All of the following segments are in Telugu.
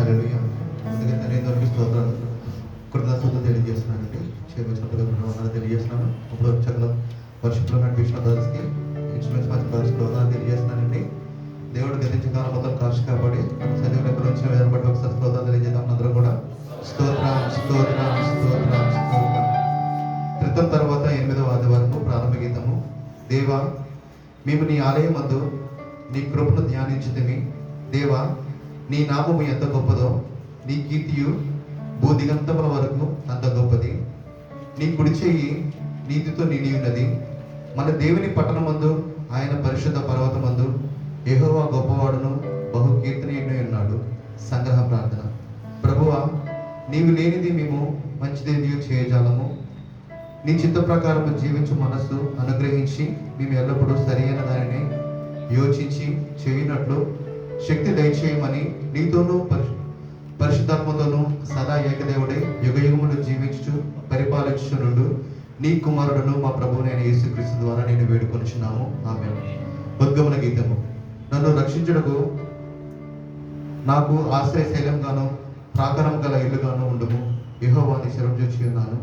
హల్లెలూయా. అందుకే తండ్రి స్తోత్రాలు కృతజ్ఞతలు తెలియజేస్తున్నానండి. క్షేమించినప్పుడు తెలియజేస్తున్నాను. ఇప్పుడు చక్కగా వర్షంలో నడిపించిన బ్రదర్స్కి ఇన్స్ట్రుమెంట్స్ మంచి బ్రదర్స్కి వందనాలు తెలియజేస్తున్నానండి. దేవుడు గతించిన కాలం మొత్తం కాశీ కాబట్టి మన సజీవులు ఎక్కడ వచ్చిన విధానం బట్టి ఒకసారి స్తోత్రాలు తెలియజేద్దాం. అందరూ కూడా స్తోత్రం స్తోత్రం స్తోత్రం స్తోత్రం. క్రితం తర్వాత 8వ ఆదివారము ప్రారంభ గీతము. దేవా, మేము నీ ఆలయమందు నీ కృపను ధ్యానించుతిమి. దేవా, నీ నామము ఎంత గొప్పదో, నీ కీర్తియు భూదిగంతముల వరకు అంత గొప్పది. నీ కుడి చెయ్యి నీతితో నిండి ఉన్నది. మన దేవుని పట్టణమందు ఆయన పరిశుద్ధ పర్వతమందు యెహోవా గొప్పవాడును బహు కీర్తనీయుడై ఉన్నాడు. సంగ్రహ ప్రార్థన. ప్రభువా, నీవు లేనిది మేము మంచిదేది చేయజాలము. నీ చిత్త ప్రకారం జీవించు మనస్సు అనుగ్రహించి మేము ఎల్లప్పుడూ సరైన దానిని యోచించి చేయునట్లు శక్తి దయచేయమని నీతోనూ పరిశుద్ధాత్మతోనూ సదా ఏకదేవుడై యుగయుగములు జీవించు పరిపాలించునుండు నీ కుమారుడును మా ప్రభువునైన యేసుక్రీస్తు ద్వారా నేను వేడుకొనుచున్నాము. ఆమేన్. ఉద్గమన గీతము. నన్ను రక్షించుటకు నాకు ఆశ్రయశైలంగాను ప్రాకారం గల ఇల్లుగాను ఉండుము. యెహోవాని శరణుజొచ్చి ఉన్నాను.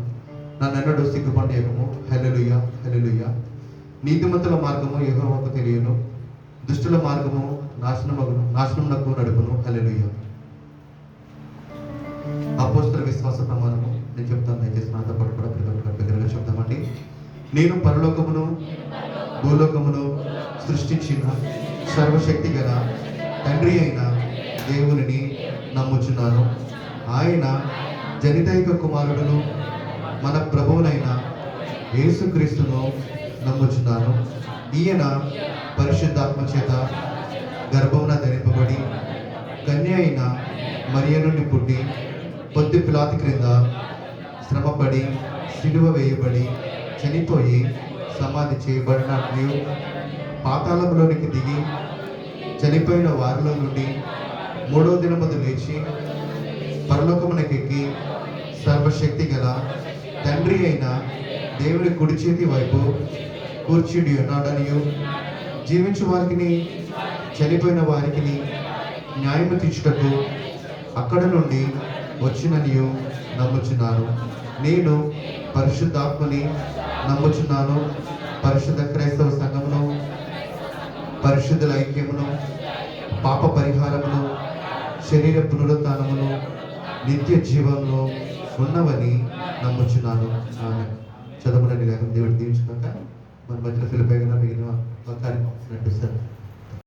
నన్నెన్నడూ సిగ్గుపడేయకము. హల్లెలూయా హల్లెలూయా. నీతిమంతుల మార్గము యెహోవాకు తెలియను, దుష్టుల మార్గము నాశనమునకు నడుపును. హల్లెలూయా. అపోస్తల విశ్వాస ప్రమాణము నేను చెప్తాను. దయచేసి నాతో పాటు కూడా దగ్గరగా చెప్తామండి. నేను పరలోకమును భూలోకమును సృష్టించిన సర్వశక్తి గల తండ్రి అయిన దేవునిని నమ్ముచున్నాను. ఆయన జనితైక కుమారుడును మన ప్రభువునైన యేసుక్రీస్తును నమ్ముచున్నాను. ఈయన పరిశుద్ధాత్మ చేత గర్భమున ధరింపబడి కన్య అయిన మరియ నుండి పుట్టి పొద్దు పిలాతు క్రింద శ్రమపడి సిలువ వేయబడి చనిపోయి సమాధి చేయబడినట్లు పాతాళంలోనికి దిగి చనిపోయిన వారిలో నుండి 3వ దినమందు లేచి పరలోకమునకెక్కి సర్వశక్తి గల తండ్రి అయిన దేవుని కుడి చేతి వైపు కూర్చుండి ఉన్నాడనియు జీవించు వారికి చనిపోయిన వారికి న్యాయము తీర్చుటకు అక్కడ నుండి వచ్చిననియు నమ్ముచున్నాను. నేను పరిశుద్ధాత్మని నమ్ముచున్నాను. పరిశుద్ధ క్రైస్తవ సంఘమును, పరిశుద్ధుల ఐక్యమును, పాప పరిహారమును, శరీర పునరుత్థానమును, నిత్య జీవమును ఉన్నవని నమ్ముచున్నాను. ఆమేన్. చదవమని లేఖనం దేవుడు దీవించుగాక. మన మధ్యలో ఫిలిప్పీ మిగిలిన కార్యక్రమం నడిపిస్తారు.